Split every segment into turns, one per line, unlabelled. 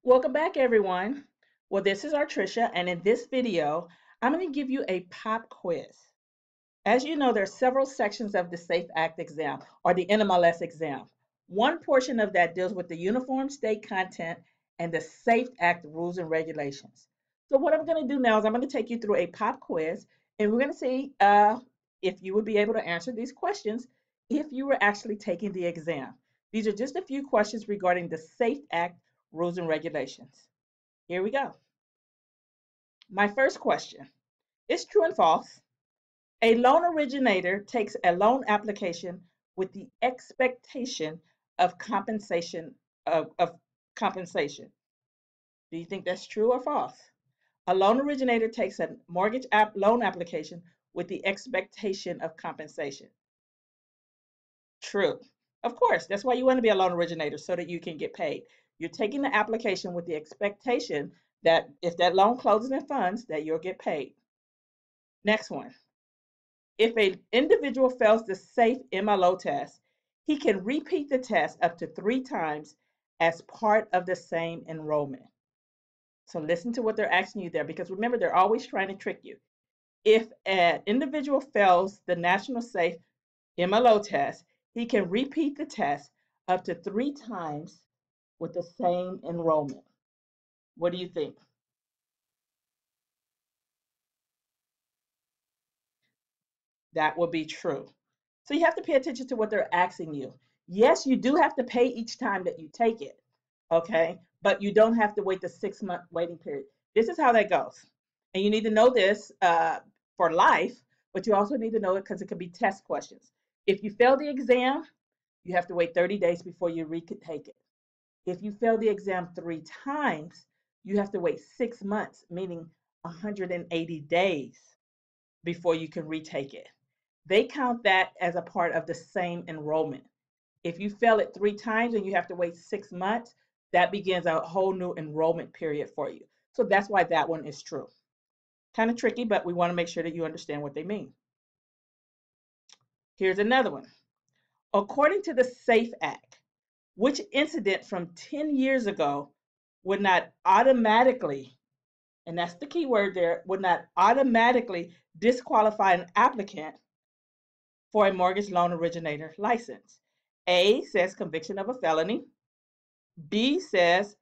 Welcome back, everyone. Well, this is Artricia, and in this video, I'm going to give you a pop quiz. As you know, there are several sections of the SAFE Act exam, or the NMLS exam. One portion of that deals with the Uniform State Content and the SAFE Act rules and regulations. So what I'm going to do now is I'm going to take you through a pop quiz, and we're going to see if you would be able to answer these questions if you were actually taking the exam. These are just a few questions regarding the SAFE Act rules and regulations. Here we go. My first question is true and false. A loan originator takes a loan application with the expectation of compensation compensation. Do you think that's true or false? A loan originator takes a mortgage loan application with the expectation of compensation. True. Of course, that's why you want to be a loan originator, so that you can get paid. You're taking the application with the expectation that if that loan closes in funds, that you'll get paid. Next one. If an individual fails the SAFE MLO test, he can repeat the test up to 3 times as part of the same enrollment. So listen to what they're asking you there, because remember, they're always trying to trick you. If an individual fails the National SAFE MLO test, he can repeat the test up to 3 times with the same enrollment. What do you think? That would be true. So you have to pay attention to what they're asking you. Yes, you do have to pay each time that you take it, okay? But you don't have to wait the 6-month waiting period. This is how that goes. And you need to know this for life, but you also need to know it because it could be test questions. If you fail the exam, you have to wait 30 days before you retake it. If you fail the exam 3 times, you have to wait 6 months, meaning 180 days before you can retake it. They count that as a part of the same enrollment. If you fail it 3 times and you have to wait 6 months, that begins a whole new enrollment period for you. So that's why that one is true. Kind of tricky, but we want to make sure that you understand what they mean. Here's another one. According to the SAFE Act, which incident from 10 years ago would not automatically, and that's the key word there, would not automatically disqualify an applicant for a mortgage loan originator license? A says conviction of a felony. A says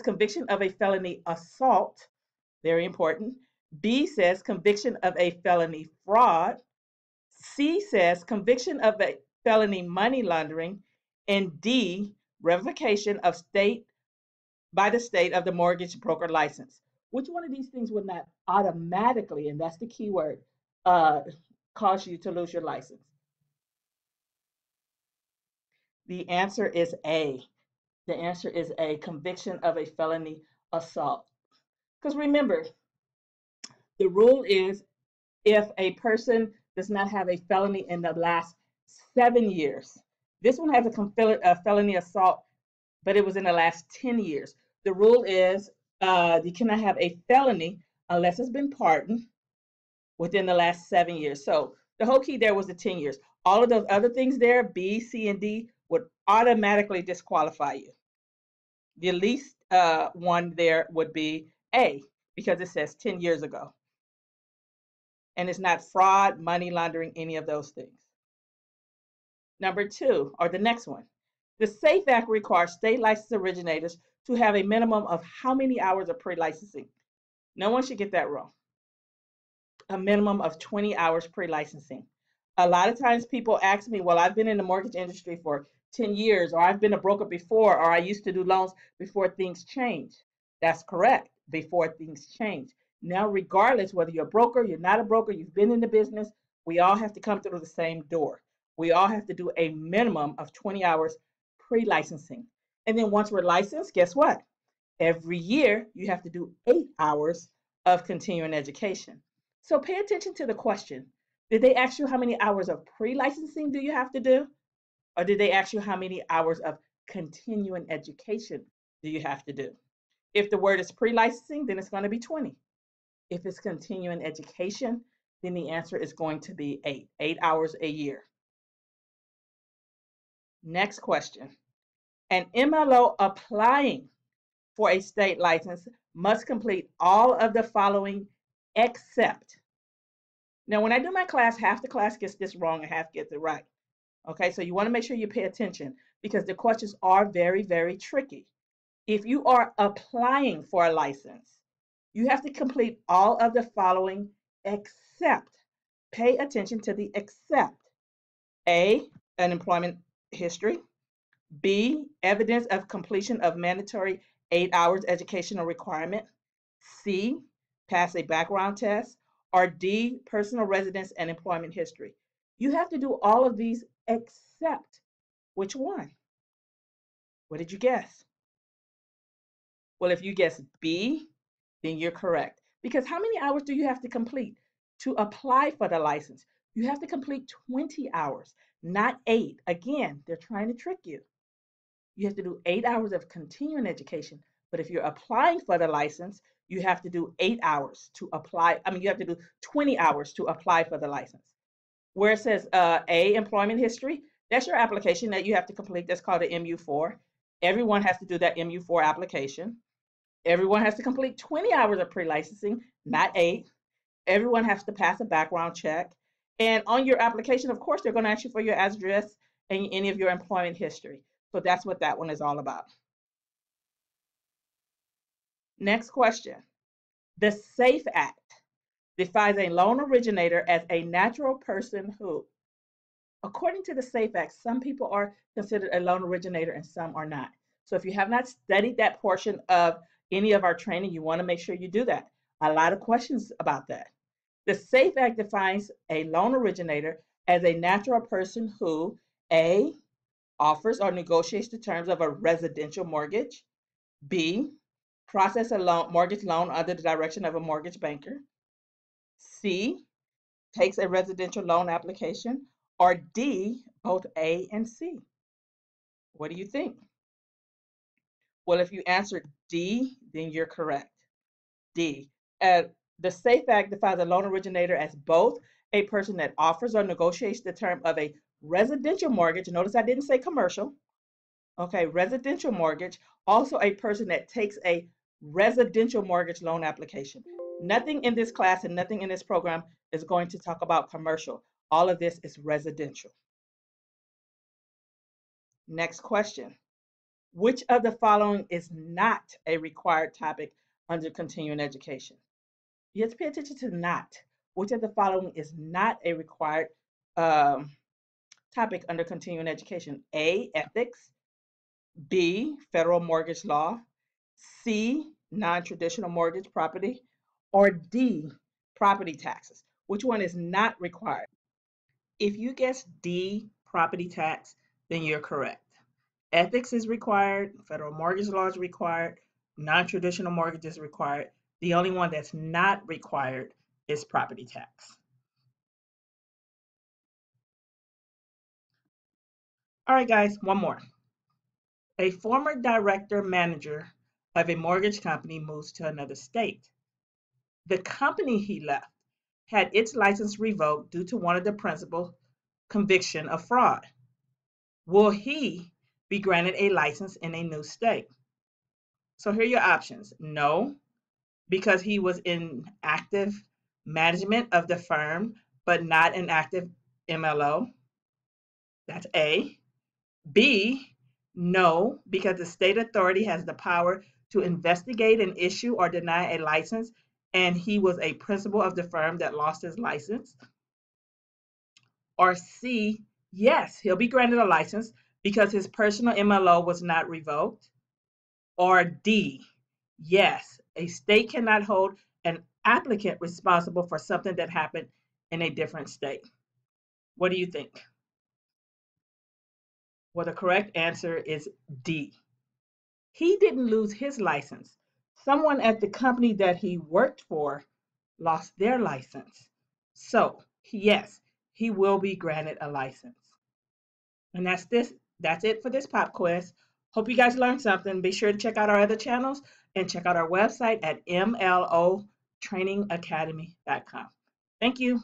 conviction of a felony assault, very important. B says conviction of a felony fraud. C says conviction of a felony money laundering. And D, revocation of by the state of the mortgage broker license. Which one of these things would not automatically, and that's the key word, cause you to lose your license? The answer is A. The answer is A, conviction of a felony assault. Because remember, the rule is if a person does not have a felony in the last 7 years. This one has a felony assault, but it was in the last 10 years. The rule is you cannot have a felony unless it's been pardoned within the last 7 years. So the whole key there was the 10 years. All of those other things there, B, C, and D, would automatically disqualify you. The least one there would be A, because it says 10 years ago. And it's not fraud, money laundering, any of those things. Number 2, or the next one. The SAFE Act requires state licensed originators to have a minimum of how many hours of pre-licensing? No one should get that wrong. A minimum of 20 hours pre-licensing. A lot of times people ask me, well, I've been in the mortgage industry for 10 years, or I've been a broker before, or I used to do loans before things change. That's correct, before things change. Now, regardless whether you're a broker, you're not a broker, you've been in the business, we all have to come through the same door. We all have to do a minimum of 20 hours pre-licensing. And then once we're licensed, guess what? Every year, you have to do 8 hours of continuing education. So pay attention to the question. Did they ask you how many hours of pre-licensing do you have to do? Or did they ask you how many hours of continuing education do you have to do? If the word is pre-licensing, then it's going to be 20. If it's continuing education, then the answer is going to be 8 hours a year. Next question. An MLO applying for a state license must complete all of the following except. Now, when I do my class, half the class gets this wrong and half gets it right. Okay, so you want to make sure you pay attention because the questions are very, very tricky. If you are applying for a license, you have to complete all of the following except. Pay attention to the except. A, an employment history. B, evidence of completion of mandatory 8 hours educational requirement. C, pass a background test. Or D, personal residence and employment history. You have to do all of these except which one? What did you guess? Well, if you guess B, then you're correct. Because how many hours do you have to complete to apply for the license? You have to complete 20 hours, not 8. Again, they're trying to trick you. You have to do 8 hours of continuing education. But if you're applying for the license, you have to do 8 hours to apply. You have to do 20 hours to apply for the license. Where it says A, employment history, that's your application that you have to complete. That's called an MU4. Everyone has to do that MU4 application. Everyone has to complete 20 hours of pre-licensing, not 8. Everyone has to pass a background check. And on your application, of course, they're going to ask you for your address and any of your employment history. So that's what that one is all about. Next question. The SAFE Act defines a loan originator as a natural person who, according to the SAFE Act, some people are considered a loan originator and some are not. So if you have not studied that portion of any of our training, you want to make sure you do that. A lot of questions about that. The SAFE Act defines a loan originator as a natural person who, A, offers or negotiates the terms of a residential mortgage. B, process a mortgage loan under the direction of a mortgage banker. C, takes a residential loan application. Or D, both A and C. What do you think? Well, if you answered D, then you're correct. D. The SAFE Act defines a loan originator as both a person that offers or negotiates the term of a residential mortgage. Notice I didn't say commercial. Okay, residential mortgage. Also a person that takes a residential mortgage loan application. Nothing in this class and nothing in this program is going to talk about commercial. All of this is residential. Next question. Which of the following is not a required topic under continuing education? You have to pay attention to not. Which of the following is not a required topic under continuing education? A, ethics. B, federal mortgage law. C, non-traditional mortgage property. Or D, property taxes. Which one is not required? If you guess D, property tax, then you're correct. Ethics is required, federal mortgage law is required, non-traditional mortgage is required. The only one that's not required is property tax. All right, guys, one more. A former director manager of a mortgage company moves to another state. The company he left had its license revoked due to one of the principal conviction of fraud. Will he be granted a license in a new state? So here are your options. No, because he was in active management of the firm, but not an active MLO. That's A. B, no, because the state authority has the power to investigate and issue or deny a license, and he was a principal of the firm that lost his license. Or C, yes, he'll be granted a license because his personal MLO was not revoked. Or D, yes, a state cannot hold an applicant responsible for something that happened in a different state. What do you think? Well, the correct answer is D. He didn't lose his license. Someone at the company that he worked for lost their license. So, yes, he will be granted a license. And that's it for this pop quiz. Hope you guys learned something. Be sure to check out our other channels and check out our website at mlotrainingacademy.com. Thank you.